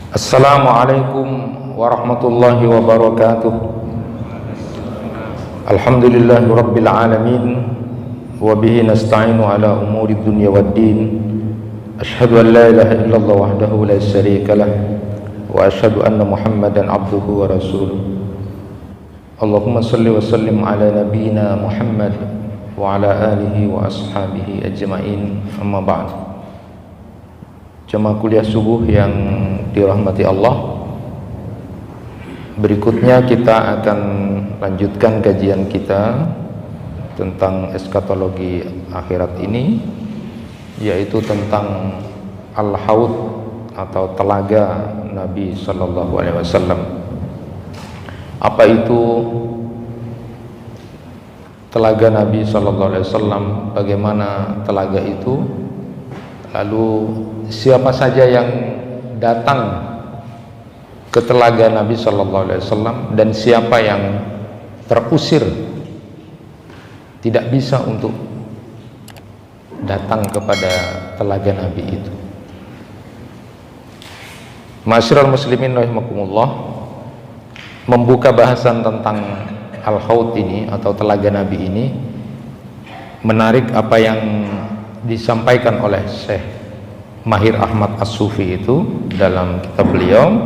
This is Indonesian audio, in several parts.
Assalamualaikum warahmatullahi wabarakatuh. Alhamdulillahi rabbil alamin, wa bihi nasta'inu ala umuri dunya waddin. Ashhadu an la ilaha illallah wahdahu la syarika lah, wa ashhadu anna Muhammadan abduhu wa rasuluh. Allahumma salli wa sallim ala nabiyyina Muhammad wa ala alihi wa ashabihi ajma'in. Amma ba'd. Jemaah kuliah subuh yang dirahmati Allah, berikutnya kita akan lanjutkan kajian kita tentang eskatologi akhirat ini, yaitu tentang Al-Haud atau telaga Nabi Sallallahu Alaihi Wasallam. Apa itu telaga Nabi Sallallahu Alaihi Wasallam? Bagaimana telaga itu? Lalu siapa saja yang datang ke telaga Nabi Sallallahu Alaihi Wasallam dan siapa yang terusir tidak bisa untuk datang kepada telaga Nabi itu. Ma'asyiral muslimin rahimakumullah, membuka bahasan tentang Al-Haud ini atau telaga Nabi ini menarik apa yang disampaikan oleh Syekh Mahir Ahmad As-Sufi itu dalam kitab beliau.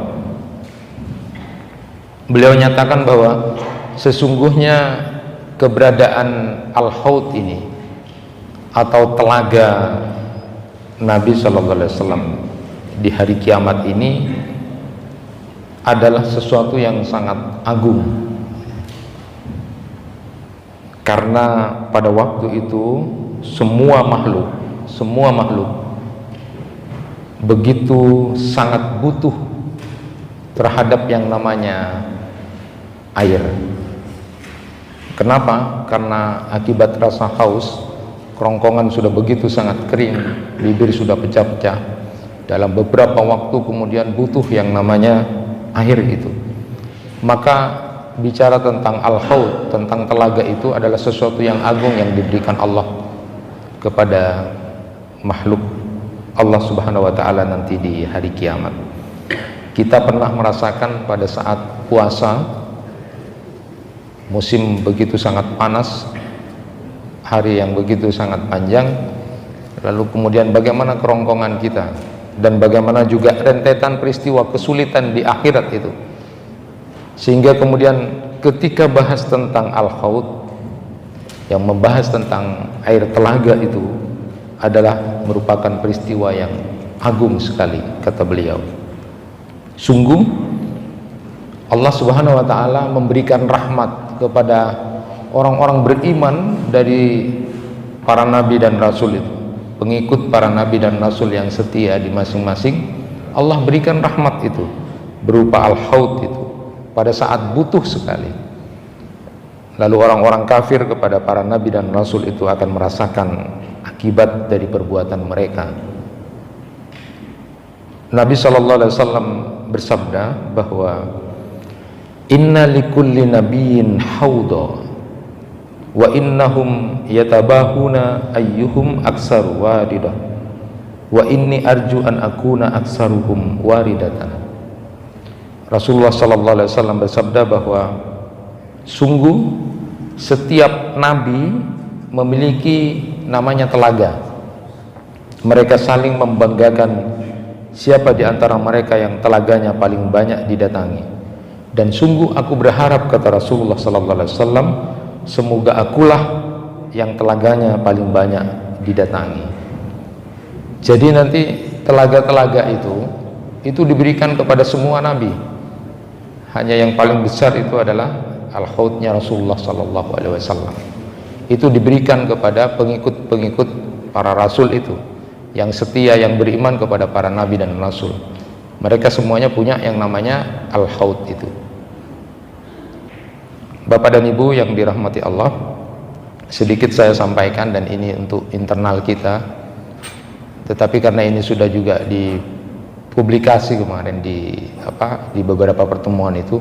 Beliau nyatakan bahwa sesungguhnya keberadaan Al-Haud ini atau telaga Nabi Sallallahu Alaihi Wasallam di hari kiamat ini adalah sesuatu yang sangat agung, karena pada waktu itu semua makhluk begitu sangat butuh terhadap yang namanya air. Kenapa? Karena akibat rasa haus, kerongkongan sudah begitu sangat kering, bibir sudah pecah-pecah. Dalam beberapa waktu kemudian butuh yang namanya air itu. Maka bicara tentang Al-Haud, tentang telaga itu adalah sesuatu yang agung yang diberikan Allah kepada makhluk Allah Subhanahu wa taala nanti di hari kiamat. Kita pernah merasakan pada saat puasa, musim begitu sangat panas, hari yang begitu sangat panjang, lalu kemudian bagaimana kerongkongan kita dan bagaimana juga rentetan peristiwa kesulitan di akhirat itu, sehingga kemudian ketika bahas tentang Al-Haud yang membahas tentang air telaga itu adalah merupakan peristiwa yang agung sekali, kata beliau. Sungguh Allah Subhanahu wa taala memberikan rahmat kepada orang-orang beriman dari para nabi dan rasul itu, pengikut para nabi dan rasul yang setia di masing-masing. Allah berikan rahmat itu berupa Al-Haud itu pada saat butuh sekali. Lalu orang-orang kafir kepada para nabi dan rasul itu akan merasakan akibat dari perbuatan mereka. Nabi Sallallahu Alaihi Wasallam bersabda bahwa inna likulli nabiyyin hauda wa innahum yatabahuna ayyuhum aksaru waridah wa inni arju an akuna aksaruhum waridatan. Rasulullah Sallallahu Alaihi Wasallam bersabda bahwa sungguh setiap nabi memiliki namanya telaga. Mereka saling membanggakan siapa di antara mereka yang telaganya paling banyak didatangi. Dan sungguh aku berharap, kata Rasulullah Sallallahu Alaihi Wasallam, semoga akulah yang telaganya paling banyak didatangi. Jadi nanti telaga-telaga itu diberikan kepada semua nabi. Hanya yang paling besar itu adalah Al-Haudnya Rasulullah Sallallahu Alaihi Wasallam. Itu diberikan kepada pengikut-pengikut para rasul itu, yang setia, yang beriman kepada para nabi dan rasul. Mereka semuanya punya yang namanya Al-Haud itu. Bapak dan Ibu yang dirahmati Allah, sedikit saya sampaikan, dan ini untuk internal kita, tetapi karena ini sudah juga dipublikasi kemarin di beberapa pertemuan itu,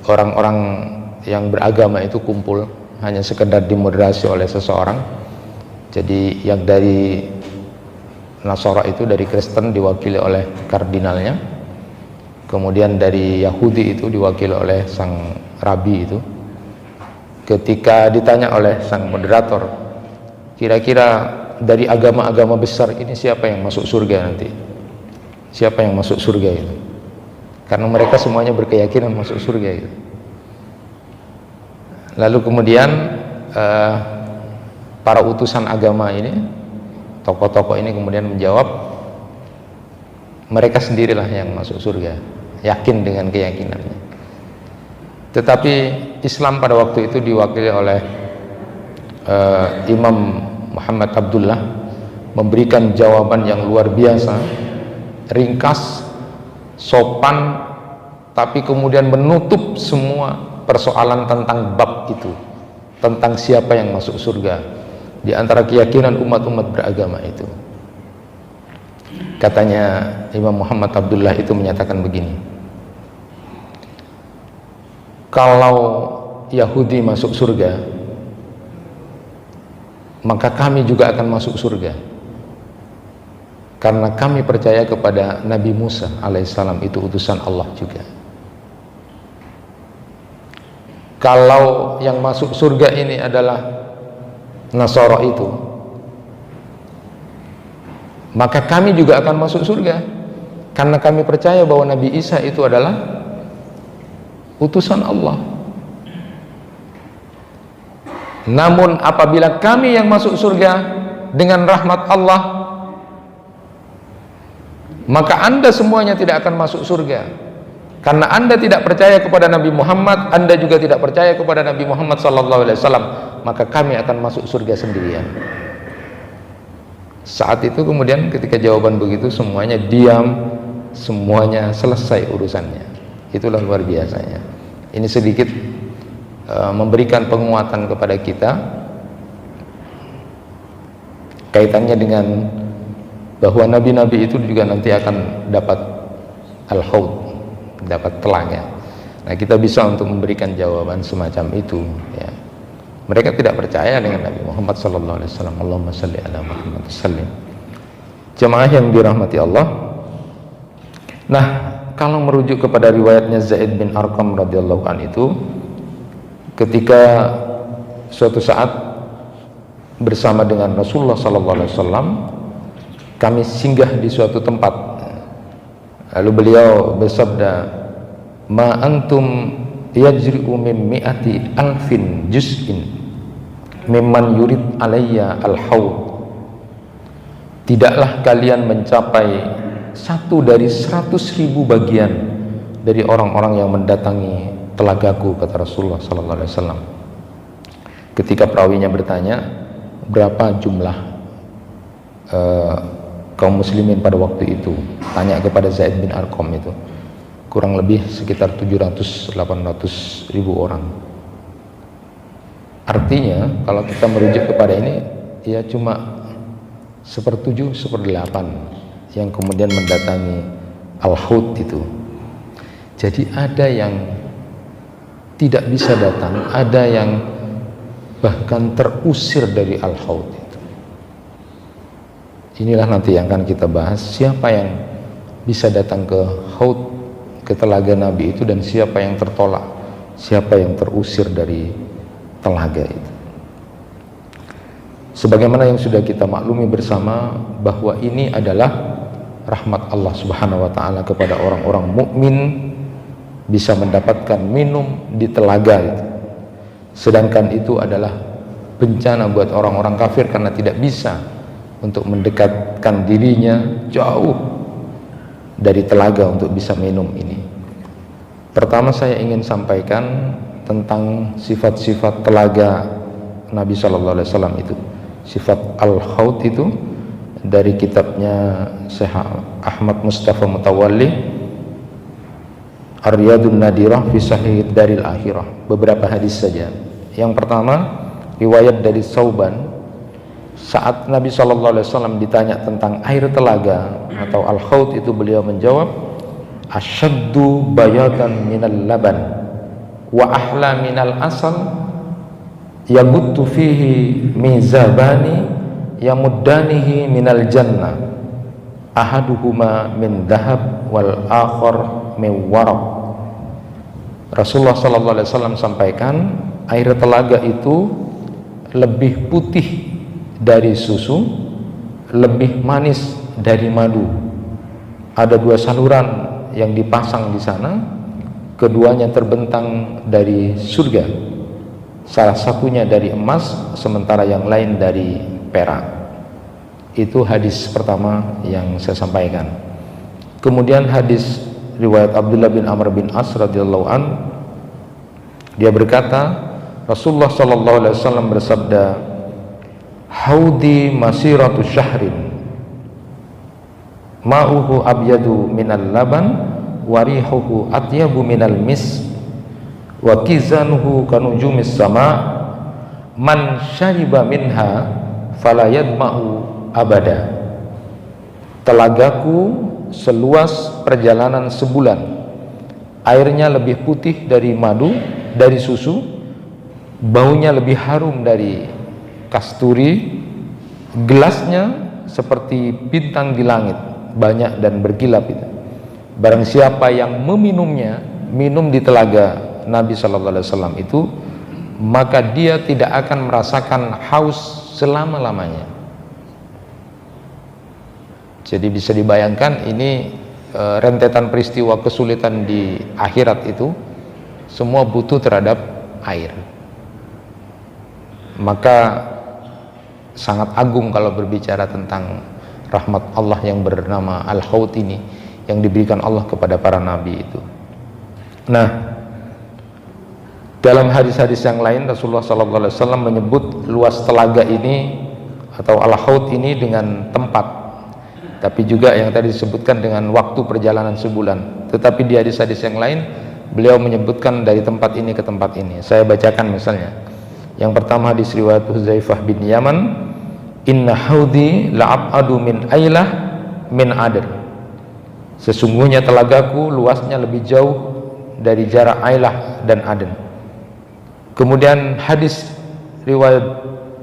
orang-orang yang beragama itu kumpul, hanya sekedar dimoderasi oleh seseorang. Jadi yang dari Nasara itu, dari Kristen, diwakili oleh kardinalnya. kemudian dari Yahudi itu diwakili oleh sang rabi itu. Ketika ditanya oleh sang moderator, kira-kira dari agama-agama besar ini siapa yang masuk surga nanti? Siapa yang masuk surga itu? Karena mereka semuanya berkeyakinan masuk surga itu. Lalu kemudian para utusan agama ini, tokoh-tokoh ini kemudian menjawab, mereka sendirilah yang masuk surga, yakin dengan keyakinannya. Tetapi Islam pada waktu itu diwakili oleh Imam Muhammad Abdullah memberikan jawaban yang luar biasa, ringkas, sopan, tapi kemudian menutup semua persoalan tentang bab itu, tentang siapa yang masuk surga di antara keyakinan umat-umat beragama itu. Katanya Imam Muhammad Abdullah itu menyatakan begini, kalau Yahudi masuk surga, maka kami juga akan masuk surga, karena kami percaya kepada Nabi Musa alaihissalam itu utusan Allah juga. Kalau yang masuk surga ini adalah Nasara itu, maka kami juga akan masuk surga, karena kami percaya bahwa Nabi Isa itu adalah utusan Allah. Namun apabila kami yang masuk surga dengan rahmat Allah, maka Anda semuanya tidak akan masuk surga, karena Anda tidak percaya kepada Nabi Muhammad, Anda juga tidak percaya kepada Nabi Muhammad SAW, maka kami akan masuk surga sendirian. Saat itu kemudian ketika jawaban begitu, semuanya diam, semuanya selesai urusannya. Itulah luar biasanya. Ini sedikit memberikan penguatan kepada kita kaitannya dengan bahwa nabi-nabi itu juga nanti akan dapat al-haud, dapat telaga. Nah, kita bisa untuk memberikan jawaban semacam itu, ya. Mereka tidak percaya dengan Nabi Muhammad SAW. Allahumma salli ala Muhammad sallim. Jemaah yang dirahmati Allah. Nah, kalau merujuk kepada riwayatnya Zaid bin Arqam radhiyallahu an itu, ketika suatu saat bersama dengan Rasulullah SAW, kami singgah di suatu tempat. Lalu beliau bersabda, "Ma antum yajri'u min mi'ati alfin juz'in mimman yurid alayya al-haud." Tidaklah kalian mencapai satu dari 100.000 bagian dari orang-orang yang mendatangi telagaku, kata Rasulullah SAW. Ketika perawinya bertanya, berapa jumlah kaum muslimin pada waktu itu, tanya kepada Zaid bin Arqam itu, kurang lebih sekitar 700-800 ribu orang. Artinya kalau kita merujuk kepada ini, ya cuma 1/7, 1/8 yang kemudian mendatangi al-haud itu. Jadi ada yang tidak bisa datang, ada yang bahkan terusir dari al-haud itu. Inilah nanti yang akan kita bahas, siapa yang bisa datang ke haud, ke telaga Nabi itu, dan siapa yang tertolak, siapa yang terusir dari telaga itu. Sebagaimana yang sudah kita maklumi bersama bahwa ini adalah rahmat Allah Subhanahu wa taala kepada orang-orang mukmin, bisa mendapatkan minum di telaga itu. Sedangkan itu adalah bencana buat orang-orang kafir karena tidak bisa untuk mendekatkan dirinya jauh dari telaga untuk bisa minum ini. Pertama saya ingin sampaikan tentang sifat-sifat telaga Nabi SAW itu. Sifat al-haud itu dari kitabnya Syekh Ahmad Mustafa Mutawalli, Ar-Riyadun Nadirah fi Sahih Daril Akhirah. Beberapa hadis saja. Yang pertama, riwayat dari Sauban, saat Nabi SAW ditanya tentang air telaga atau al-haud itu, beliau menjawab, asyaddu bayatan minal laban wa ahla minal asal yaguttu fihi mizabani yamuddanihi minal jannah ahaduhuma min dhahab wal akhar min waraq. Rasulullah sallallahu alaihi wasallam sampaikan, air telaga itu lebih putih dari susu, lebih manis dari madu. Ada dua saluran yang dipasang di sana, keduanya terbentang dari surga. Salah satunya dari emas, sementara yang lain dari perak. Itu hadis pertama yang saya sampaikan. Kemudian hadis riwayat Abdullah bin Amr bin As radhiyallahu an, dia berkata, Rasulullah sallallahu alaihi wasallam bersabda, haudi masiratu syahrin ma'uhu abyadu minal laban warihuhu atyabu minal mis wa kizanuhu kanujumis sama man syariba minha fala yadma'u abada. Telagaku seluas perjalanan sebulan, airnya lebih putih dari madu, dari susu, baunya lebih harum dari kasturi, gelasnya seperti bintang di langit, banyak dan berkilap itu. Barang siapa yang meminumnya, minum di telaga Nabi Shallallahu Alaihi Wasallam itu, maka dia tidak akan merasakan haus selama-lamanya. Jadi bisa dibayangkan ini rentetan peristiwa kesulitan di akhirat itu semua butuh terhadap air. Maka sangat agung kalau berbicara tentang rahmat Allah yang bernama Al-Haud ini, yang diberikan Allah kepada para nabi itu. Nah, dalam hadis-hadis yang lain Rasulullah SAW menyebut luas telaga ini atau Al-Haud ini dengan tempat, tapi juga yang tadi disebutkan dengan waktu perjalanan sebulan. Tetapi di hadis-hadis yang lain beliau menyebutkan dari tempat ini ke tempat ini. Saya bacakan misalnya. Yang pertama hadis riwayat Huzaifah bin Yaman, inna haudi la'abadu min ailah min adad. Sesungguhnya telagaku luasnya lebih jauh dari jarak Ailah dan Aden. Kemudian hadis riwayat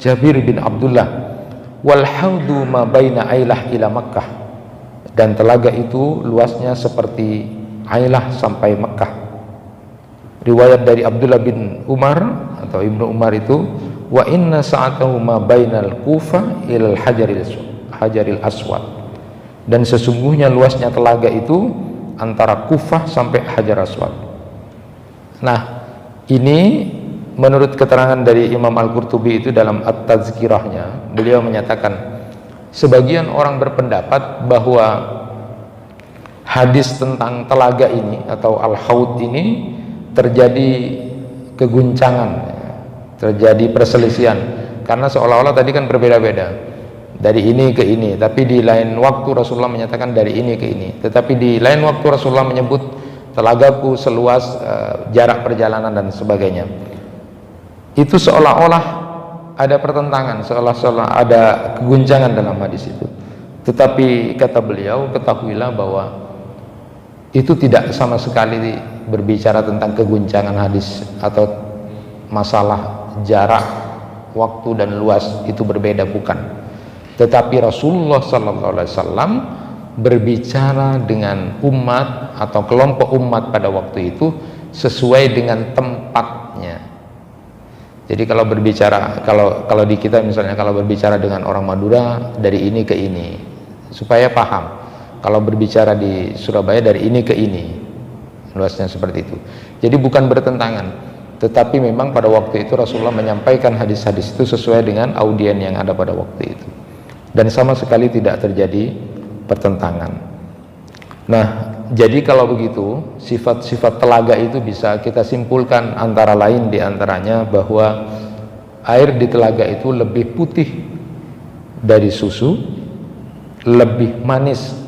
Jabir bin Abdullah, wal haudu ma baina Ailah ila Makkah, dan telaga itu luasnya seperti Ailah sampai Makkah. Riwayat dari Abdullah bin Umar atau Ibnu Umar itu, wa inna sa'atahu ma bainal Kufa ilal hajaril aswad, dan sesungguhnya luasnya telaga itu antara Kufah sampai Hajar Aswad. Nah, ini menurut keterangan dari Imam Al-Qurtubi itu dalam At-Tazkirahnya, beliau menyatakan sebagian orang berpendapat bahwa hadis tentang telaga ini atau Al-Haud ini terjadi keguncangan, terjadi perselisihan, karena seolah-olah tadi kan berbeda-beda dari ini ke ini, tapi di lain waktu Rasulullah menyatakan dari ini ke ini, tetapi di lain waktu Rasulullah menyebut telagaku seluas jarak perjalanan dan sebagainya. Itu seolah-olah ada pertentangan, seolah-olah ada keguncangan dalam hadis itu. Tetapi kata beliau, ketahuilah bahwa itu tidak sama sekali berbicara tentang keguncangan hadis atau masalah jarak, waktu dan luas itu berbeda, bukan. Tetapi Rasulullah SAW berbicara dengan umat atau kelompok umat pada waktu itu sesuai dengan tempatnya. Jadi kalau berbicara, kalau di kita misalnya kalau berbicara dengan orang Madura dari ini ke ini supaya paham. Kalau berbicara di Surabaya dari ini ke ini, luasnya seperti itu. Jadi bukan bertentangan, tetapi memang pada waktu itu Rasulullah menyampaikan hadis-hadis itu sesuai dengan audien yang ada pada waktu itu, dan sama sekali tidak terjadi pertentangan. Nah, jadi kalau begitu sifat-sifat telaga itu bisa kita simpulkan antara lain diantaranya bahwa air di telaga itu lebih putih dari susu, lebih manis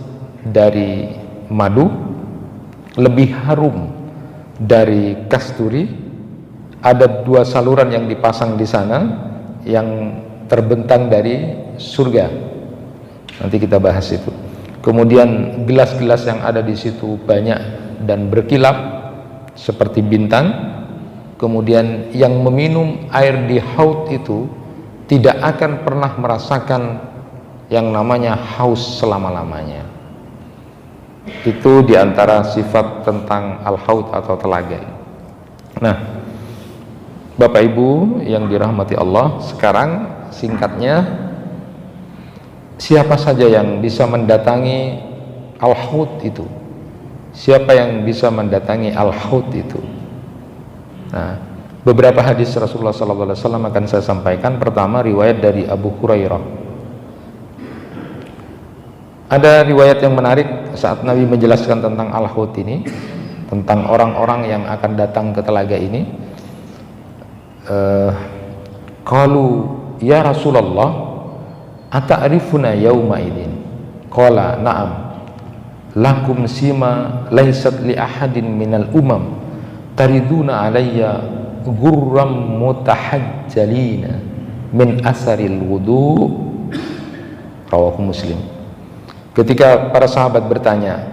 dari madu, lebih harum dari kasturi. Ada dua saluran yang dipasang di sana yang terbentang dari surga. Nanti kita bahas itu. Kemudian gelas-gelas yang ada di situ banyak dan berkilap seperti bintang. Kemudian yang meminum air di haud itu tidak akan pernah merasakan yang namanya haus selama-lamanya. Itu diantara sifat tentang al-haud atau telaga. Nah, Bapak Ibu yang dirahmati Allah, sekarang singkatnya, siapa saja yang bisa mendatangi al-haud itu? Siapa yang bisa mendatangi al-haud itu? Nah, beberapa hadis Rasulullah SAW akan saya sampaikan. Pertama, riwayat dari Abu Hurairah. Ada riwayat yang menarik saat Nabi menjelaskan tentang al-haud ini, tentang orang-orang yang akan datang ke telaga ini. Qalu ya Rasulullah ata'rifuna yawma idin? Qala na'am, lakum sima laysat li ahadin minal umam tariduna alayya gurram mutahajjalina min asaril wudu. Rawahu Muslim. Ketika para sahabat bertanya,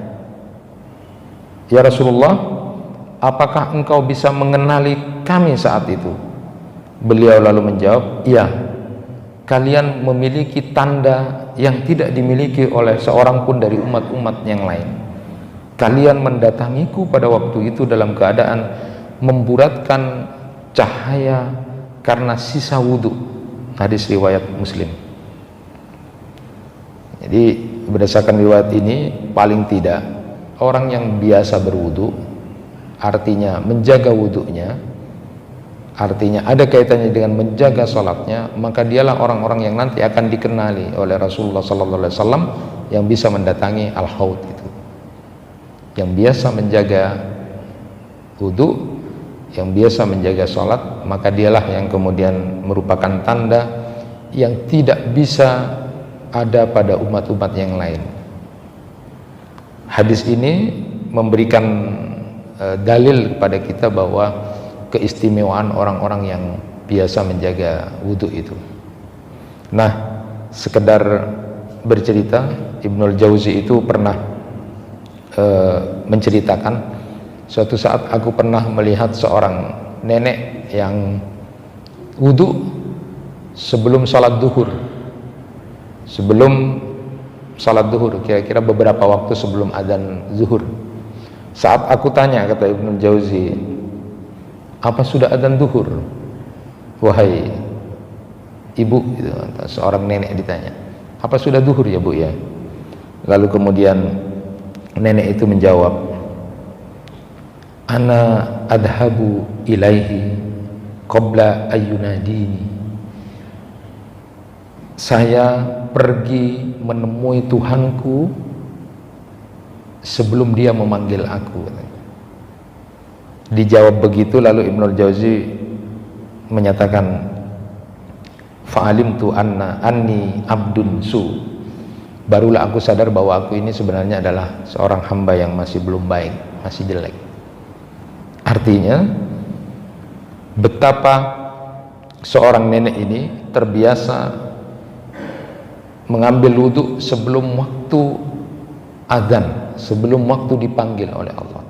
ya Rasulullah, apakah engkau bisa mengenali kami saat itu? Beliau lalu menjawab, iya, kalian memiliki tanda yang tidak dimiliki oleh seorang pun dari umat-umat yang lain. Kalian mendatangiku pada waktu itu dalam keadaan memburatkan cahaya karena sisa wudhu. Hadis riwayat Muslim. Jadi berdasarkan riwayat ini, paling tidak orang yang biasa berwudhu, artinya menjaga wudhunya, artinya ada kaitannya dengan menjaga sholatnya, maka dialah orang-orang yang nanti akan dikenali oleh Rasulullah SAW yang bisa mendatangi al-haud itu, yang biasa menjaga wudhu, yang biasa menjaga sholat, maka dialah yang kemudian merupakan tanda yang tidak bisa ada pada umat-umat yang lain. Hadis ini memberikan dalil kepada kita bahwa keistimewaan orang-orang yang biasa menjaga wudhu itu. Nah, sekedar bercerita, Ibnul Jauzi itu pernah menceritakan, suatu saat aku pernah melihat seorang nenek yang wudhu sebelum salat duhur. Sebelum salat duhur, kira-kira beberapa waktu sebelum adzan zuhur. Saat aku tanya, kata Ibnu Jauzi, apa sudah adzan duhur, wahai ibu? Gitu, seorang nenek ditanya, apa sudah duhur ya bu ya? Lalu kemudian nenek itu menjawab, ana adhabu ilaihi qabla ayyunadini. Saya pergi menemui Tuhanku sebelum dia memanggil aku. Dijawab begitu, lalu Ibnul Jauzi menyatakan, fa'alimtu anni abdun su. Barulah aku sadar bahwa aku ini sebenarnya adalah seorang hamba yang masih belum baik, masih jelek. Artinya betapa seorang nenek ini terbiasa mengambil wudhu sebelum waktu azan, sebelum waktu dipanggil oleh Allah.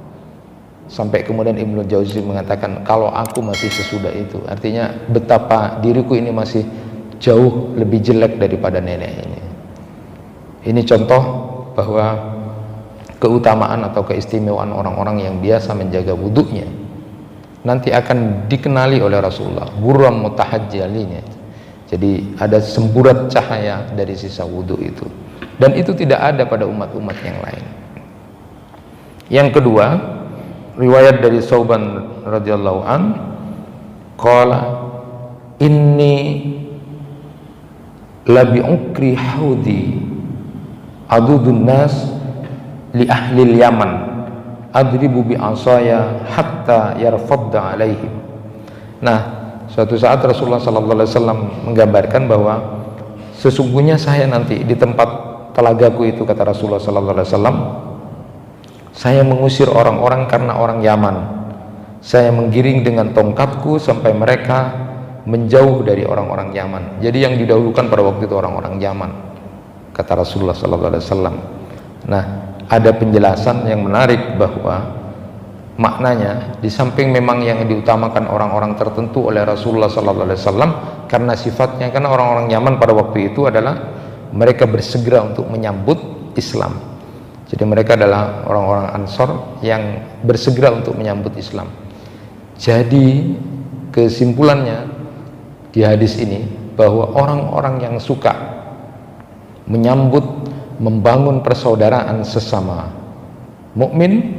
Sampai kemudian Ibnu Jauzi mengatakan, kalau aku masih sesudah itu, artinya betapa diriku ini masih jauh lebih jelek daripada nenek ini. Ini contoh bahwa keutamaan atau keistimewaan orang-orang yang biasa menjaga wudhunya nanti akan dikenali oleh Rasulullah, gurram mutahajjalin. Jadi ada semburat cahaya dari sisa wudhu itu, dan itu tidak ada pada umat-umat yang lain. Yang kedua, riwayat dari Sauban radhiyallahu an, qala inni labi ukri haudi adudun nas li ahli Yaman adribu bi asaya hatta yarfadda alaihim. Nah, suatu saat Rasulullah SAW menggambarkan bahwa sesungguhnya saya nanti di tempat telagaku itu, kata Rasulullah SAW, saya mengusir orang-orang karena orang Yaman. Saya menggiring dengan tongkatku sampai mereka menjauh dari orang-orang Yaman. Jadi yang didahulukan pada waktu itu orang-orang Yaman, kata Rasulullah SAW. Nah, ada penjelasan yang menarik bahwa maknanya, di samping memang yang diutamakan orang-orang tertentu oleh Rasulullah SAW karena sifatnya, karena orang-orang Yaman pada waktu itu adalah mereka bersegera untuk menyambut Islam. Jadi mereka adalah orang-orang Ansor yang bersegera untuk menyambut Islam. Jadi kesimpulannya di hadis ini bahwa orang-orang yang suka menyambut, membangun persaudaraan sesama mukmin,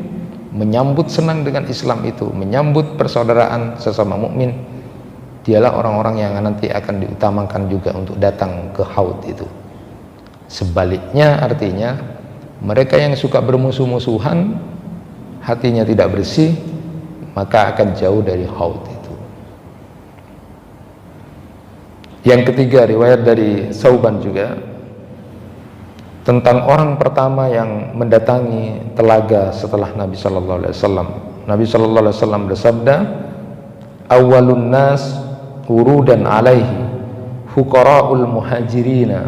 menyambut senang dengan Islam itu, menyambut persaudaraan sesama mukmin, dialah orang-orang yang nanti akan diutamakan juga untuk datang ke haud itu. Sebaliknya artinya mereka yang suka bermusuh-musuhan, hatinya tidak bersih, maka akan jauh dari haud itu. Yang ketiga, riwayat dari Sauban juga tentang orang pertama yang mendatangi telaga setelah Nabi Sallallahu Alaihi Wasallam. Nabi Sallallahu Alaihi Wasallam bersabda, "Awwalun nas urudan alaihi fuqara'ul muhajirina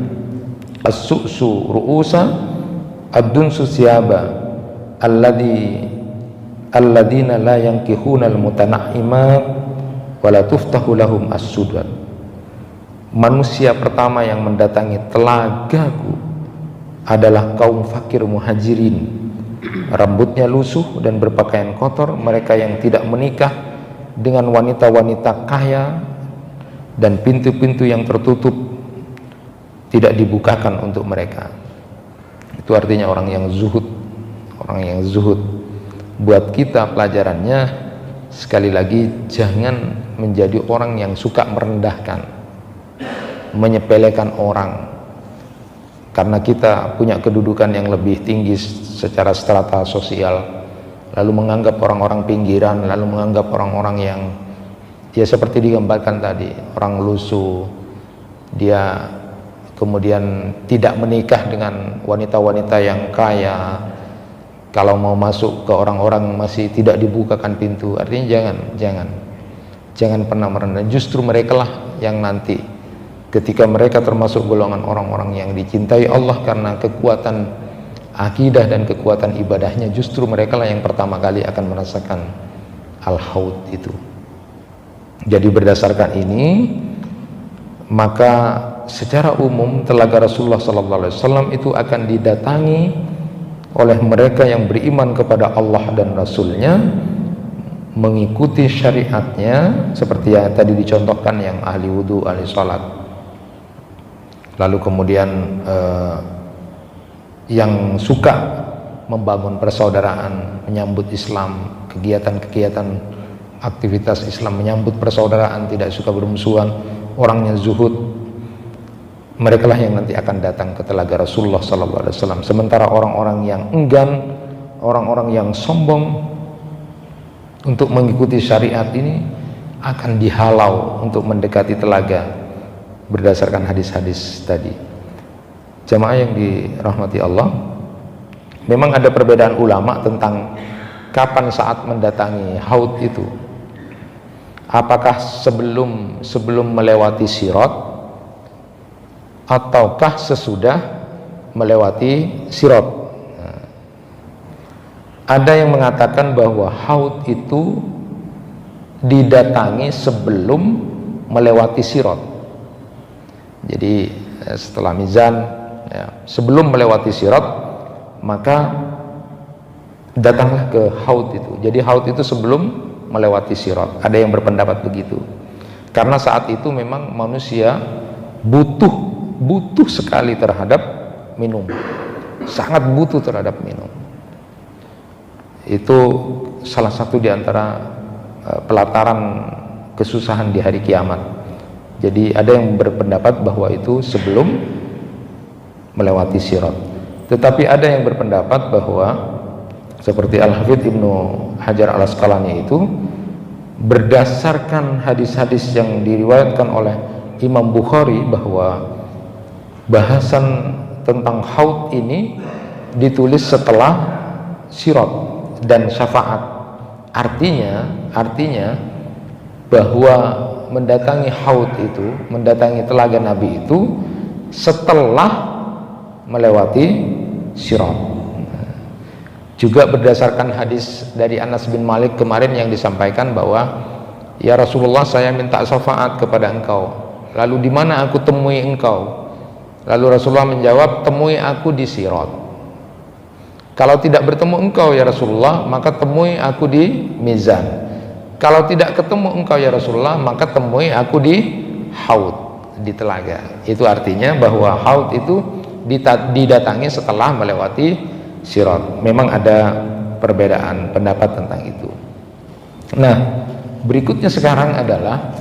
as-su'su ru'usa ad-dunsu siyaba alladina la yankihuna al-mutanaimat wa la tuftahu lahum as-sudan." Manusia pertama yang mendatangi telagaku adalah kaum fakir muhajirin, rambutnya lusuh dan berpakaian kotor, mereka yang tidak menikah dengan wanita-wanita kaya, dan pintu-pintu yang tertutup tidak dibukakan untuk mereka. Itu artinya orang yang zuhud. Orang yang zuhud. Buat kita pelajarannya, sekali lagi, jangan menjadi orang yang suka merendahkan, menyepelekan orang karena kita punya kedudukan yang lebih tinggi secara strata sosial, lalu menganggap orang-orang pinggiran, lalu menganggap orang-orang yang ya seperti digambarkan tadi, orang lusuh, dia kemudian tidak menikah dengan wanita-wanita yang kaya, kalau mau masuk ke orang-orang masih tidak dibukakan pintu. Artinya jangan pernah merendah. Justru mereka lah yang nanti ketika mereka termasuk golongan orang-orang yang dicintai Allah karena kekuatan akidah dan kekuatan ibadahnya, justru mereka lah yang pertama kali akan merasakan al-haud itu. Jadi berdasarkan ini, maka secara umum telaga Rasulullah SAW itu akan didatangi oleh mereka yang beriman kepada Allah dan Rasulnya, mengikuti syariatnya seperti yang tadi dicontohkan, yang ahli wudhu, ahli sholat, lalu kemudian yang suka membangun persaudaraan, menyambut Islam, kegiatan-kegiatan aktivitas Islam, menyambut persaudaraan, tidak suka bermusuhan, orangnya zuhud, mereka lah yang nanti akan datang ke telaga Rasulullah SAW. Sementara orang-orang yang enggan, orang-orang yang sombong untuk mengikuti syariat ini akan dihalau untuk mendekati telaga berdasarkan hadis-hadis tadi. Jamaah yang dirahmati Allah, memang ada perbedaan ulama tentang kapan saat mendatangi haud itu. Apakah sebelum melewati sirat, ataukah sesudah melewati sirat? Ada yang mengatakan bahwa haud itu didatangi sebelum melewati sirat. Jadi setelah mizan, ya, sebelum melewati sirat, maka datanglah ke haud itu. Jadi haud itu sebelum melewati sirat. Ada yang berpendapat begitu. Karena saat itu memang manusia butuh sekali terhadap minum. Sangat butuh terhadap minum. Itu salah satu di antara pelataran kesusahan di hari kiamat. Jadi ada yang berpendapat bahwa itu sebelum melewati sirat. Tetapi ada yang berpendapat bahwa seperti Al-Hafidh Ibnu Hajar Al-Asqalani itu, berdasarkan hadis-hadis yang diriwayatkan oleh Imam Bukhari bahwa bahasan tentang haud ini ditulis setelah sirat dan syafaat. Artinya bahwa mendatangi haud itu, mendatangi telaga Nabi itu setelah melewati sirat. Juga berdasarkan hadis dari Anas bin Malik kemarin yang disampaikan bahwa, ya Rasulullah, saya minta syafaat kepada engkau, lalu di mana aku temui engkau? Lalu Rasulullah menjawab, temui aku di sirat. Kalau tidak bertemu engkau ya Rasulullah, maka temui aku di mizan. Kalau tidak ketemu engkau ya Rasulullah, maka temui aku di haud, di telaga. Itu artinya bahwa haud itu didatangi setelah melewati sirat. Memang ada perbedaan pendapat tentang itu. Nah, berikutnya sekarang adalah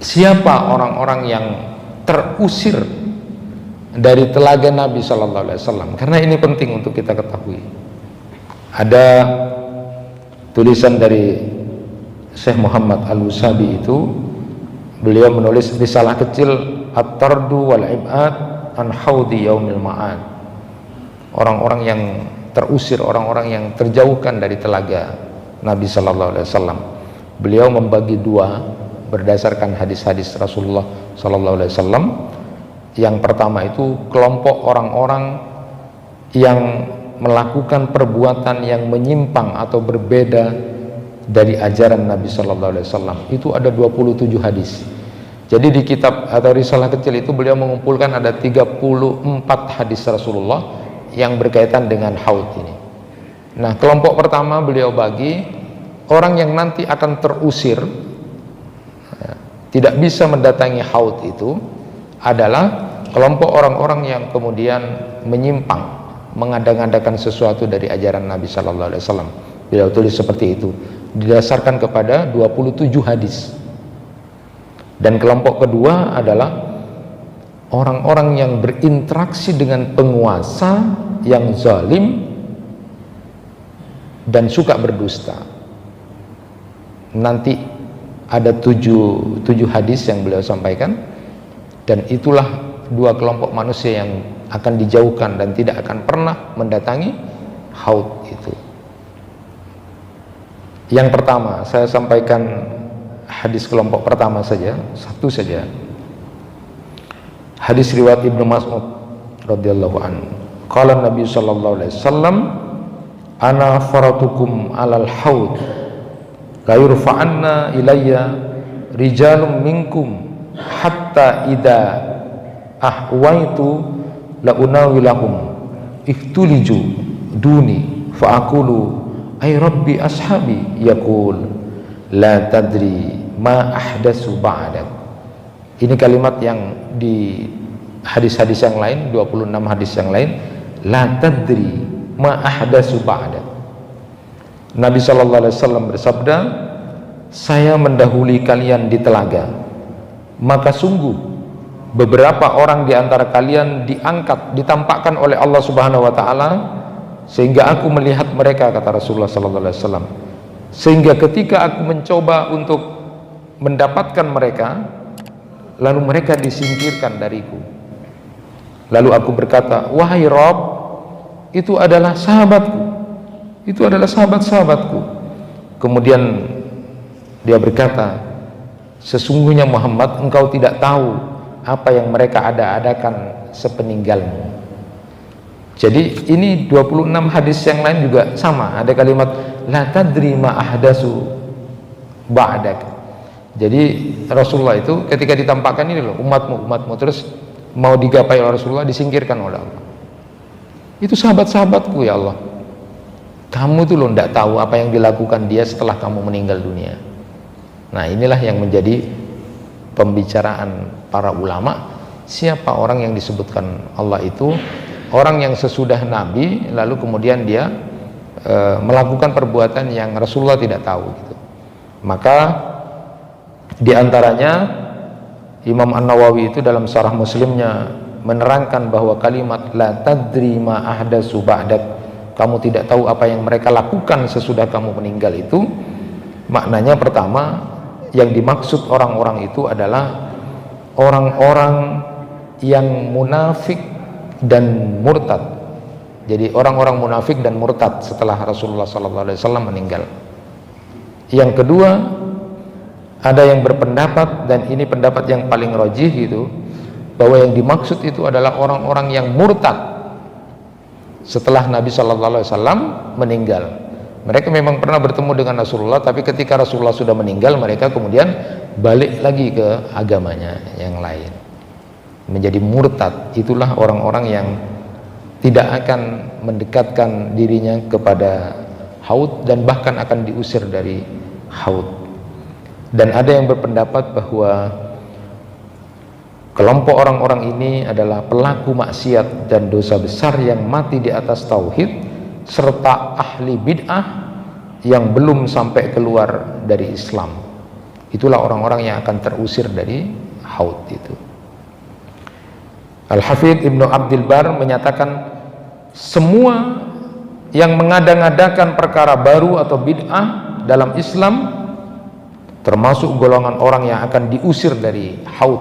siapa orang-orang yang terusir dari telaga Nabi Shallallahu Alaihi Wasallam, karena ini penting untuk kita ketahui. Ada tulisan dari Syekh Muhammad Al-Wasabi, itu beliau menulis risalah kecil At-Tardu wal Ib'ad an Haudi Yaumil Ma'ad. Orang-orang yang terusir, orang-orang yang terjauhkan dari telaga Nabi Shallallahu Alaihi Wasallam. Beliau membagi dua berdasarkan hadis-hadis Rasulullah Shallallahu Alaihi Wasallam. Yang pertama itu kelompok orang-orang yang melakukan perbuatan yang menyimpang atau berbeda dari ajaran Nabi Shallallahu Alaihi Wasallam. Itu ada 27 hadis. Jadi di kitab atau risalah kecil itu beliau mengumpulkan ada 34 hadis Rasulullah yang berkaitan dengan haud ini. Nah, kelompok pertama beliau bagi orang yang nanti akan terusir, tidak bisa mendatangi haud, itu adalah kelompok orang-orang yang kemudian menyimpang, mengada-ngadakan sesuatu dari ajaran Nabi Shallallahu Alaihi Wasallam. Beliau tulis seperti itu, didasarkan kepada 27 hadis. Dan kelompok kedua adalah orang-orang yang berinteraksi dengan penguasa yang zalim dan suka berdusta. Nanti ada tujuh hadis yang beliau sampaikan. Dan itulah dua kelompok manusia yang akan dijauhkan dan tidak akan pernah mendatangi haud itu. Yang pertama, saya sampaikan hadis kelompok pertama saja, satu saja. Hadis riwayat Ibnu Mas'ud radhiyallahu anhu. Qala Nabi sallallahu alaihi wasallam, ana faratukum alal haud la yurfa'anna ilayya rijalun minkum hatta idza ahwaitu la unawilahum ihtuliju duni fa aqulu ay rabbi ashabi yaqul la tadri ma ahdatsu ba'dak. Ini kalimat yang di hadis-hadis yang lain, 26 hadis yang lain, la tadri ma ahdatsu ba'dak. Nabi sallallahu alaihi wasallam bersabda, saya mendahului kalian di telaga, maka sungguh beberapa orang di antara kalian diangkat, ditampakkan oleh Allah Subhanahu wa taala sehingga aku melihat mereka, kata Rasulullah sallallahu alaihi wasallam. Sehingga ketika aku mencoba untuk mendapatkan mereka, lalu mereka disingkirkan dariku. Lalu aku berkata, wahai Rabb, itu adalah sahabatku, itu adalah sahabat-sahabatku. Kemudian dia berkata, sesungguhnya Muhammad, engkau tidak tahu apa yang mereka ada-adakan sepeninggalmu. Jadi ini 26 hadis yang lain juga sama, ada kalimat la tadri ma ahdatsu ba'dak. Jadi Rasulullah itu ketika ditampakkan ini loh, umatmu terus mau digapai oleh Rasulullah, disingkirkan oleh Allah. Itu sahabat-sahabatku ya Allah. Kamu tuh loh tidak tahu apa yang dilakukan dia setelah kamu meninggal dunia. Nah, inilah yang menjadi pembicaraan para ulama, siapa orang yang disebutkan Allah itu orang yang sesudah Nabi lalu kemudian dia melakukan perbuatan yang Rasulullah tidak tahu gitu. Maka diantaranya Imam An-Nawawi itu dalam Syarah Muslimnya menerangkan bahwa kalimat la tadri ma ahdatsu ba'dak, kamu tidak tahu apa yang mereka lakukan sesudah kamu meninggal, itu maknanya pertama yang dimaksud orang-orang itu adalah orang-orang yang munafik dan murtad. Jadi orang-orang munafik dan murtad setelah Rasulullah SAW meninggal. Yang kedua, ada yang berpendapat, dan ini pendapat yang paling rajih gitu, bahwa yang dimaksud itu adalah orang-orang yang murtad setelah Nabi SAW meninggal. Mereka memang pernah bertemu dengan Rasulullah, tapi ketika Rasulullah sudah meninggal, mereka kemudian balik lagi ke agamanya yang lain, menjadi murtad. Itulah orang-orang yang tidak akan mendekatkan dirinya kepada haud dan bahkan akan diusir dari haud. Dan ada yang berpendapat bahwa kelompok orang-orang ini adalah pelaku maksiat dan dosa besar yang mati di atas tauhid serta ahli bid'ah yang belum sampai keluar dari Islam. Itulah orang-orang yang akan terusir dari haud itu. Al-Hafidz Ibnu Abdul Bar menyatakan semua yang mengada-ngadakan perkara baru atau bid'ah dalam Islam termasuk golongan orang yang akan diusir dari haud,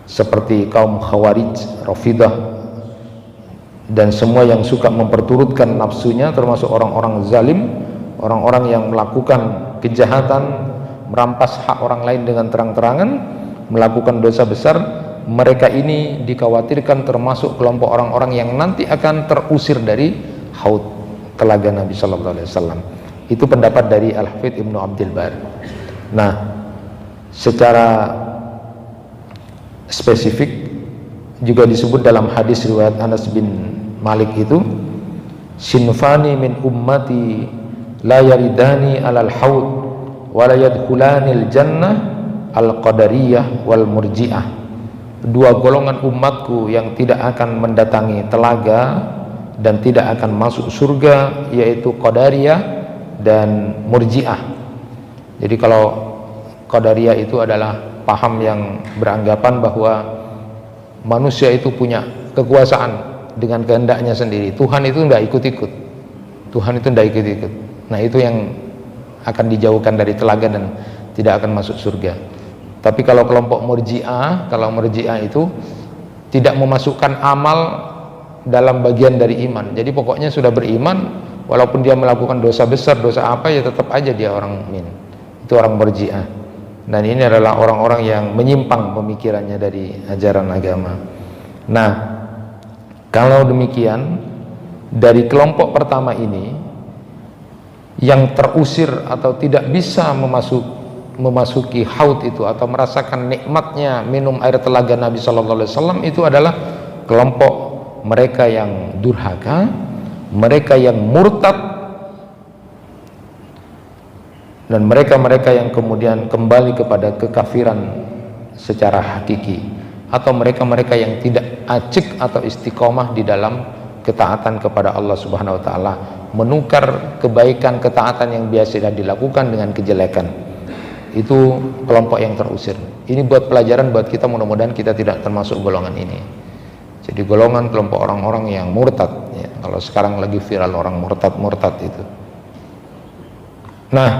seperti kaum Khawarij, Rafidah, dan semua yang suka memperturutkan nafsunya, termasuk orang-orang zalim, orang-orang yang melakukan kejahatan, merampas hak orang lain dengan terang-terangan, melakukan dosa besar. Mereka ini dikhawatirkan termasuk kelompok orang-orang yang nanti akan terusir dari haud telaga Nabi Sallallahu Alaihi Wasallam. Itu pendapat dari Al-Hafidz Ibnu Abdul Bar. Nah, secara spesifik juga disebut dalam hadis riwayat Anas bin Malik itu, sinfani min ummati la yaridani alal haud wa la yadkhulanil jannah al-qadariyah wal murji'ah. Dua golongan umatku yang tidak akan mendatangi telaga dan tidak akan masuk surga, yaitu Qadariyah dan Murji'ah. Jadi kalau Qadariyah itu adalah paham yang beranggapan bahwa manusia itu punya kekuasaan dengan kehendaknya sendiri. Tuhan itu tidak ikut-ikut. Tuhan itu tidak ikut-ikut. Nah, itu yang akan dijauhkan dari telaga dan tidak akan masuk surga. Tapi kalau kelompok Murji'ah, kalau Murji'ah itu tidak memasukkan amal dalam bagian dari iman. Jadi pokoknya sudah beriman, walaupun dia melakukan dosa besar, dosa apa, ya tetap aja dia orang mukmin. Itu orang Murji'ah. Dan ini adalah orang-orang yang menyimpang pemikirannya dari ajaran agama. Nah, kalau demikian, dari kelompok pertama ini yang terusir atau tidak bisa memasuki haud itu atau merasakan nikmatnya minum air telaga Nabi Sallallahu Alaihi Wasallam, itu adalah kelompok mereka yang durhaka, mereka yang murtad, dan mereka-mereka yang kemudian kembali kepada kekafiran secara hakiki, atau mereka-mereka yang tidak acik atau istiqomah di dalam ketaatan kepada Allah Subhanahu wa taala, menukar kebaikan ketaatan yang biasa dilakukan dengan kejelekan. Itu kelompok yang terusir. Ini buat pelajaran buat kita, mudah-mudahan kita tidak termasuk golongan ini. Jadi golongan kelompok orang-orang yang murtad ya. Kalau sekarang lagi viral orang murtad itu. Nah,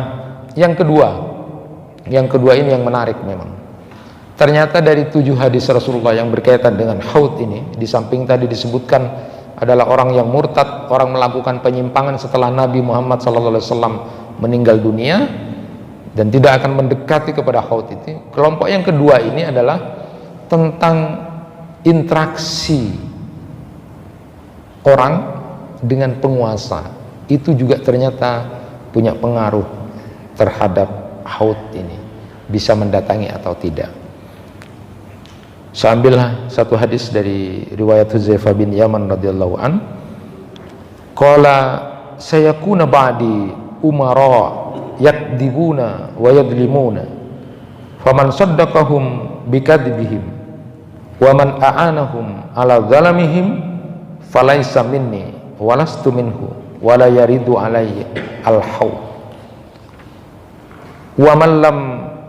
yang kedua ini yang menarik memang. Ternyata dari 7 hadis Rasulullah yang berkaitan dengan haud ini, di samping tadi disebutkan adalah orang yang murtad, orang melakukan penyimpangan setelah Nabi Muhammad SAW meninggal dunia dan tidak akan mendekati kepada haud itu. Kelompok yang kedua ini adalah tentang interaksi orang dengan penguasa. Itu juga ternyata punya pengaruh terhadap haud ini, bisa mendatangi atau tidak. Saya ambillah satu hadis dari riwayat Hudzaifah bin Yaman radhiyallahu an. Qala sayakuna ba'di umara yakdibuna wa yadlimuna faman saddaqahum bikadibihim wa man a'anahum ala zalamihim falaysa minni walastu minhu wala yaridu alayya al-haud wa man lam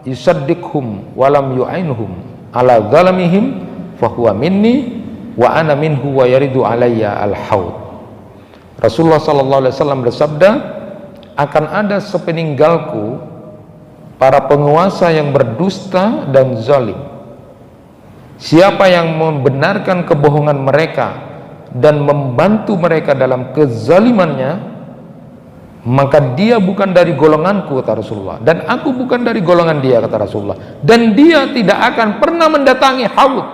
yusaddiqhum wa lam yu'ainhum ala zalamihim fahuwa minni wa ana minhu wa yaridu alayya al-haud. Rasulullah sallallahu alaihi wasallam bersabda, akan ada sepeninggalku para penguasa yang berdusta dan zalim. Siapa yang membenarkan kebohongan mereka dan membantu mereka dalam kezalimannya, maka dia bukan dari golonganku, kata Rasulullah, dan aku bukan dari golongan dia, kata Rasulullah, dan dia tidak akan pernah mendatangi haud.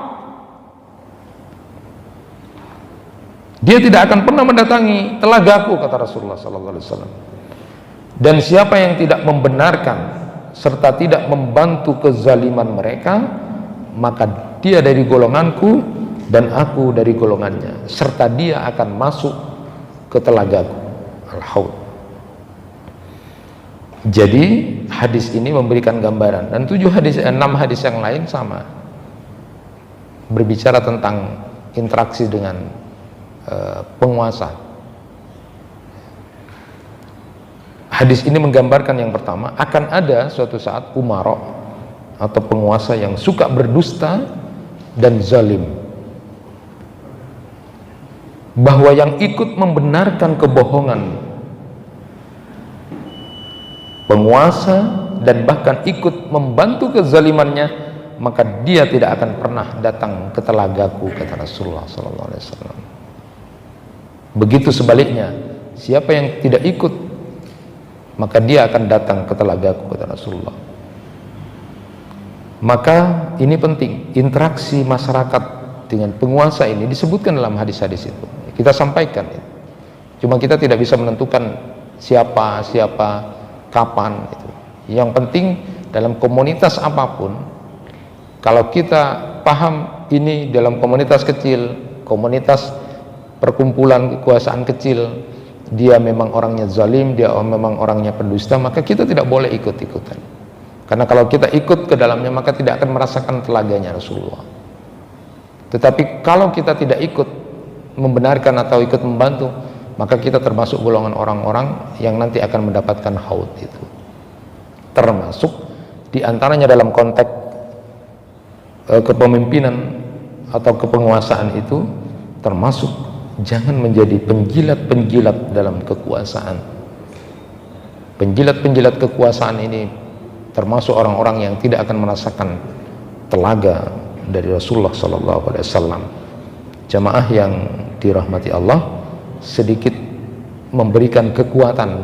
Dia tidak akan pernah mendatangi telagaku, kata Rasulullah sallallahu alaihi wasallam. Dan siapa yang tidak membenarkan serta tidak membantu kezaliman mereka, maka dia dari golonganku dan aku dari golongannya, serta dia akan masuk ke telagaku al-haud. Jadi hadis ini memberikan gambaran, dan 6 hadis yang lain sama, berbicara tentang interaksi dengan penguasa. Hadis ini menggambarkan yang pertama, akan ada suatu saat umara atau penguasa yang suka berdusta dan zalim, bahwa yang ikut membenarkan kebohongan penguasa dan bahkan ikut membantu kezalimannya, maka dia tidak akan pernah datang ke telagaku, kata Rasulullah SAW. Begitu sebaliknya, siapa yang tidak ikut, maka dia akan datang ke telagaku, kata Rasulullah. Maka ini penting, interaksi masyarakat dengan penguasa ini disebutkan dalam hadis-hadis itu. Kita sampaikan itu. Cuma kita tidak bisa menentukan siapa, kapan itu. Yang penting dalam komunitas apapun, kalau kita paham ini dalam komunitas kecil, komunitas perkumpulan kekuasaan kecil, dia memang orangnya zalim, dia memang orangnya pendusta, maka kita tidak boleh ikut-ikutan. Karena kalau kita ikut ke dalamnya, maka tidak akan merasakan telaganya Rasulullah. Tetapi kalau kita tidak ikut membenarkan atau ikut membantu, maka kita termasuk golongan orang-orang yang nanti akan mendapatkan haud itu. Termasuk diantaranya dalam konteks kepemimpinan atau kepenguasaan itu, termasuk jangan menjadi penjilat-penjilat dalam kekuasaan. Penjilat-penjilat kekuasaan ini termasuk orang-orang yang tidak akan merasakan telaga dari Rasulullah SAW. Jamaah yang dirahmati Allah, sedikit memberikan kekuatan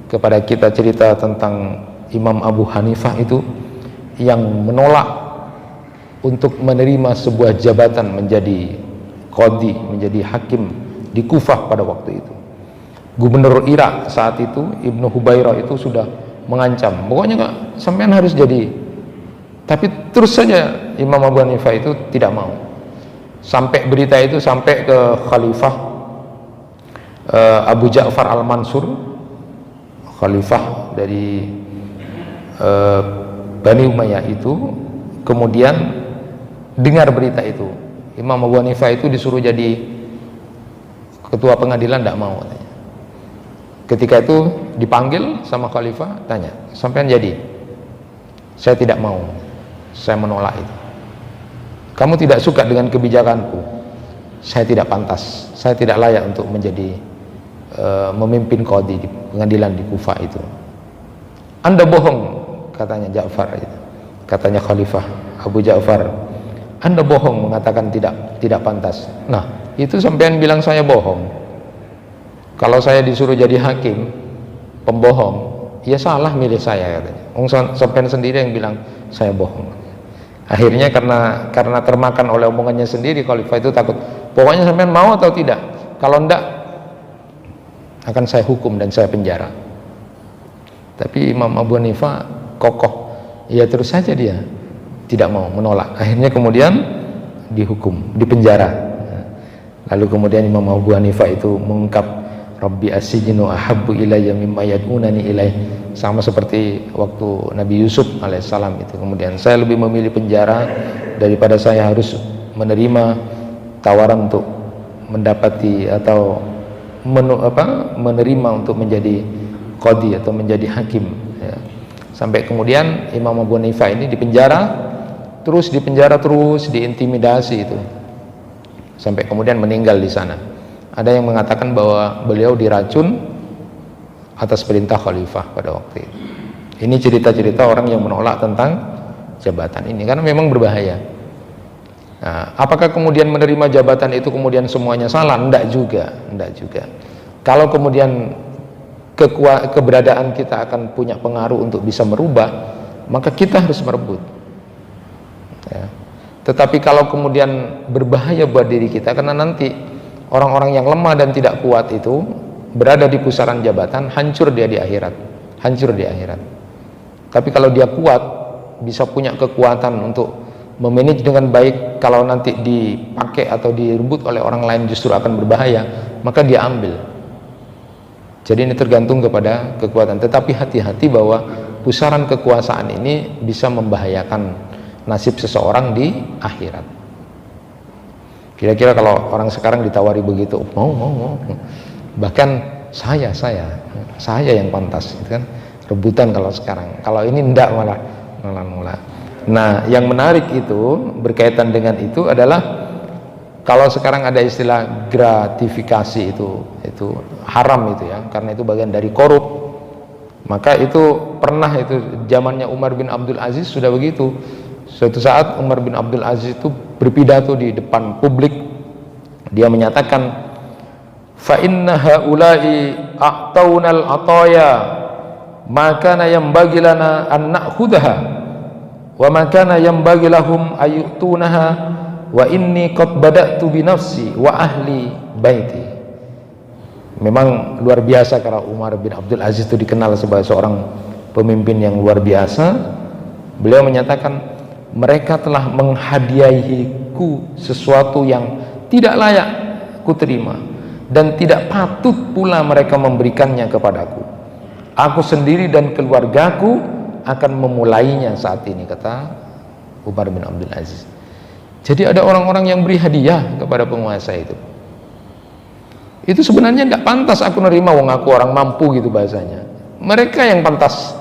kepada kita cerita tentang Imam Abu Hanifah itu yang menolak untuk menerima sebuah jabatan menjadi qadhi, menjadi hakim di Kufah pada waktu itu. Gubernur Irak saat itu, Ibnu Hubairah itu sudah mengancam, pokoknya nggak, sampean harus jadi. Tapi terus saja Imam Abu Hanifah itu tidak mau. Sampai berita itu sampai ke Khalifah Abu Ja'far Al-Mansur, Khalifah dari Bani Umayyah itu, kemudian dengar berita itu. Imam Abu Hanifah itu disuruh jadi ketua pengadilan, tidak mau katanya. Ketika itu dipanggil sama Khalifah, tanya, sampean jadi? Saya tidak mau, saya menolak itu. Kamu tidak suka dengan kebijakanku, saya tidak pantas, saya tidak layak untuk menjadi memimpin qadhi di pengadilan di Kufah itu. Anda bohong, katanya Ja'far itu. Katanya Khalifah Abu Ja'far, Anda bohong mengatakan tidak pantas. Nah, itu sampean bilang saya bohong. Kalau saya disuruh jadi hakim, pembohong, ya salah milih saya, katanya. Sampean sendiri yang bilang saya bohong. Akhirnya karena termakan oleh omongannya sendiri, Khalifah itu takut. Pokoknya sampean mau atau tidak? Kalau enggak, akan saya hukum dan saya penjara. Tapi Imam Abu Hanifah kokoh, ya terus saja dia tidak mau, menolak. Akhirnya kemudian dihukum, dipenjara. Lalu kemudian Imam Abu Hanifah itu mengungkap, Rabbi asijinu ahabbu ilayya mimma yad'unani ilaih. Sama seperti waktu Nabi Yusuf alaihissalam itu. Kemudian saya lebih memilih penjara daripada saya harus menerima tawaran untuk mendapati atau menerima untuk menjadi qadhi atau menjadi hakim, ya. Sampai kemudian Imam Abu Hanifah ini dipenjara terus, diintimidasi itu, sampai kemudian meninggal di sana. Ada yang mengatakan bahwa beliau diracun atas perintah khalifah pada waktu itu. Ini cerita-cerita orang yang menolak tentang jabatan ini, karena memang berbahaya. Nah, apakah kemudian menerima jabatan itu kemudian semuanya salah? Enggak juga. Kalau kemudian keberadaan kita akan punya pengaruh untuk bisa merubah, maka kita harus merebut, ya. Tetapi kalau kemudian berbahaya buat diri kita, karena nanti orang-orang yang lemah dan tidak kuat itu berada di pusaran jabatan, hancur dia di akhirat. Tapi kalau dia kuat, bisa punya kekuatan untuk memanage dengan baik, kalau nanti dipakai atau direbut oleh orang lain justru akan berbahaya, maka dia ambil. Jadi ini tergantung kepada kekuatan, tetapi hati-hati bahwa pusaran kekuasaan ini bisa membahayakan nasib seseorang di akhirat. Kira-kira kalau orang sekarang ditawari begitu, mau. Bahkan saya yang pantas, gitu kan? Rebutan kalau sekarang. Kalau ini enggak, malah. Nah, yang menarik itu berkaitan dengan itu adalah kalau sekarang ada istilah gratifikasi itu haram itu ya, karena itu bagian dari korup. Maka itu pernah itu zamannya Umar bin Abdul Aziz sudah begitu. Suatu saat Umar bin Abdul Aziz itu berpidato di depan publik. Dia menyatakan, fa inna haula'i a'taunal ataya ma kana yanbaghi lana an na'khudha wa ma kana yanbaghi lahum ayyutunaha wa inni qad bada'tu bi nafsi wa ahli baiti. Memang luar biasa karena Umar bin Abdul Aziz itu dikenal sebagai seorang pemimpin yang luar biasa. Beliau menyatakan, mereka telah menghadiahiku sesuatu yang tidak layak kuterima dan tidak patut pula mereka memberikannya kepadaku. Aku sendiri dan keluargaku akan memulainya saat ini, kata Umar bin Abdul Aziz. Jadi ada orang-orang yang beri hadiah kepada penguasa itu. Itu sebenarnya tidak pantas aku nerima, wong aku orang mampu gitu bahasanya. Mereka yang pantas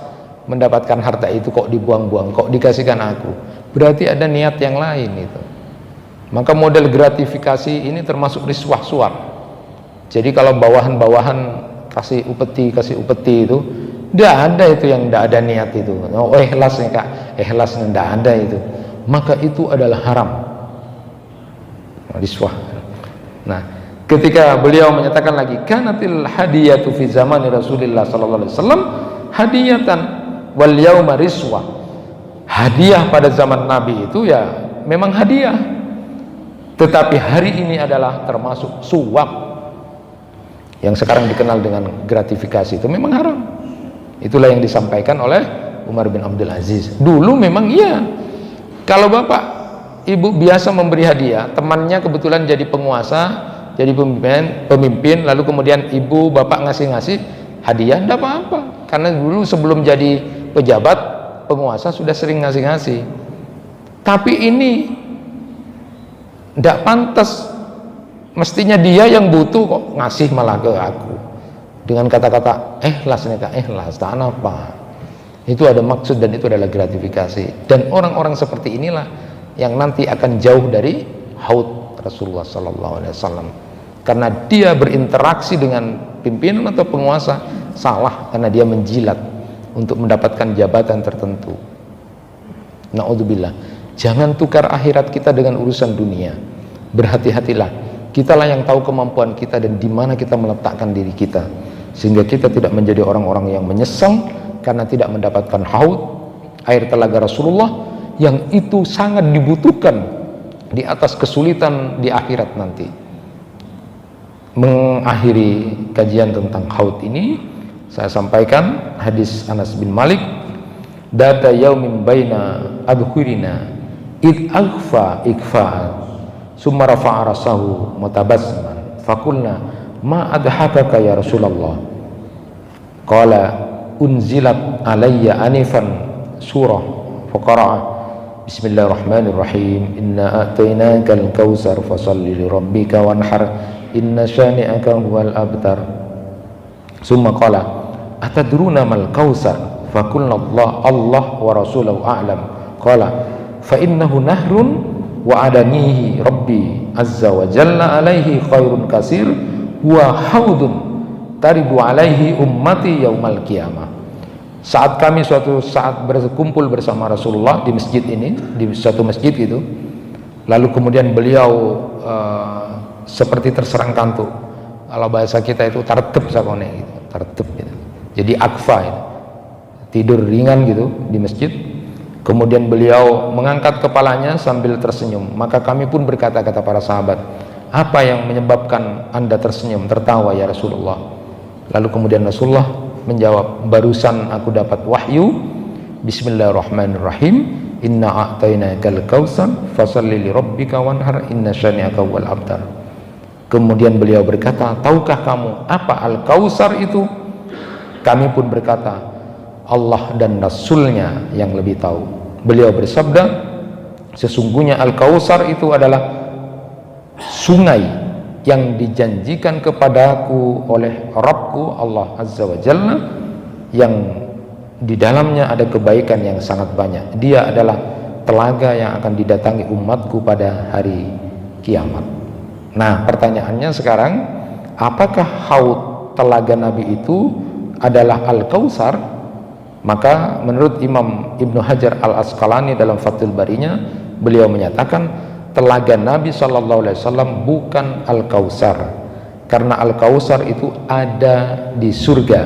mendapatkan harta itu, kok dibuang-buang, kok dikasihkan aku. Berarti ada niat yang lain itu. Maka model gratifikasi ini termasuk riswah suap. Jadi kalau bawahan-bawahan kasih upeti itu, tidak ada itu yang tidak ada niat itu. Oh, ikhlas nih kak, ikhlas tidak ada itu. Maka itu adalah haram, riswah. Nah, ketika beliau menyatakan lagi, kanatil hadiyatu fi zamani Rasulillah sallallahu alaihi wasallam hadiyatan wal yauma riswah. Hadiah pada zaman Nabi itu ya memang hadiah, tetapi hari ini adalah termasuk suap. Yang sekarang dikenal dengan gratifikasi itu memang haram. Itulah yang disampaikan oleh Umar bin Abdul Aziz. Dulu memang iya, kalau bapak ibu biasa memberi hadiah, temannya kebetulan jadi penguasa, jadi pemimpin, lalu kemudian ibu bapak ngasih hadiah, tidak apa-apa, karena dulu sebelum jadi pejabat penguasa sudah sering ngasih. Tapi ini tidak pantas. Mestinya dia yang butuh kok ngasih malah ke aku dengan kata-kata ikhlas nih kak, ikhlas tak apa. Itu ada maksud dan itu adalah gratifikasi. Dan orang-orang seperti inilah yang nanti akan jauh dari haud Rasulullah Sallallahu Alaihi Wasallam, karena dia berinteraksi dengan pimpinan atau penguasa salah karena dia menjilat untuk mendapatkan jabatan tertentu. Na'udzubillah. Jangan tukar akhirat kita dengan urusan dunia. Berhati-hatilah. Kitalah yang tahu kemampuan kita dan di mana kita meletakkan diri kita, sehingga kita tidak menjadi orang-orang yang menyesal karena tidak mendapatkan haud, air telaga Rasulullah, yang itu sangat dibutuhkan di atas kesulitan di akhirat nanti. Mengakhiri kajian tentang haud ini, saya sampaikan hadis Anas bin Malik, data yaumin baina adhurina id aghfa ikfa'an summa rafa'a rasahu mutabassiman faqulna ma adhakaka ya Rasulullah, qala unzilat alayya anifan surah faqara'a bismillahirrahmanirrahim inna a'tainakal kautsar fasalli li rabbika wanhar inna syani'aka huwal abtar. Summa qala atadruna mal kautsar faqulna Allah wa rasuluhu a'lam, qala fa innahu nahrun wa adanihi rabbi azza wa jalla alaihi khairun kasir wa haudun taridu alaihi ummati yaumal qiyamah. Saat kami suatu saat berkumpul bersama Rasulullah di masjid ini, di suatu masjid gitu, lalu kemudian beliau seperti terserang kantuk. Kalau bahasa kita itu tartib sakone gitu, tartib gitu. Jadi akfa gitu. Tidur ringan gitu di masjid. Kemudian beliau mengangkat kepalanya sambil tersenyum. Maka kami pun berkata, kata para sahabat, apa yang menyebabkan anda tersenyum, tertawa ya Rasulullah? Lalu kemudian Rasulullah menjawab, barusan aku dapat wahyu, bismillahirrahmanirrahim, inna a'tainakal kautsar fasholli li rabbika wanhar inna syani'aka wal abtar. Kemudian beliau berkata, tahukah kamu apa al-kautsar itu? Kami pun berkata, Allah dan Rasulnya yang lebih tahu. Beliau bersabda, sesungguhnya al-kautsar itu adalah sungai yang dijanjikan kepadaku oleh Rabbku Allah Azza wa Jalla, yang di dalamnya ada kebaikan yang sangat banyak. Dia adalah telaga yang akan didatangi umatku pada hari kiamat. Nah, pertanyaannya sekarang, apakah haud telaga Nabi itu adalah al-kautsar? Maka menurut Imam Ibnu Hajar al-Asqalani dalam Fathul Barinya, beliau menyatakan telaga Nabi SAW bukan al-kautsar, karena al-kautsar itu ada di surga,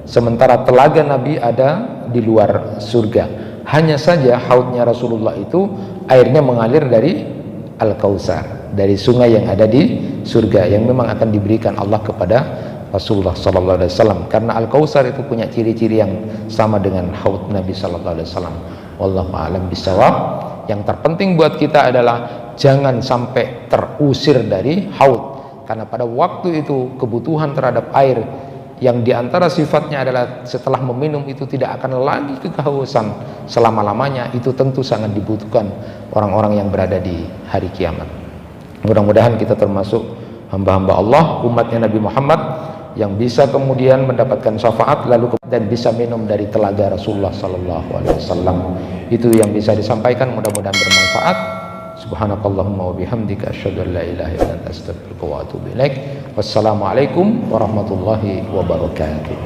sementara telaga Nabi ada di luar surga. Hanya saja haudnya Rasulullah itu airnya mengalir dari al-kautsar, dari sungai yang ada di surga, yang memang akan diberikan Allah kepada Rasulullah SAW. Karena al-kautsar itu punya ciri-ciri yang sama dengan haud Nabi SAW. Wallahu a'lam bishawab. Yang terpenting buat kita adalah jangan sampai terusir dari haud, karena pada waktu itu kebutuhan terhadap air yang diantara sifatnya adalah setelah meminum itu tidak akan lagi kehausan selama-lamanya, itu tentu sangat dibutuhkan orang-orang yang berada di hari kiamat. Mudah-mudahan kita termasuk hamba-hamba Allah, umatnya Nabi Muhammad, yang bisa kemudian mendapatkan syafaat dan bisa minum dari telaga Rasulullah SAW. Itu yang bisa disampaikan, mudah-mudahan bermanfaat. Subhanakallahumma wa bihamdika asyhadu an la ilaha illa anta astaghfiruka wa atubu ilaik. Wassalamualaikum warahmatullahi wabarakatuh.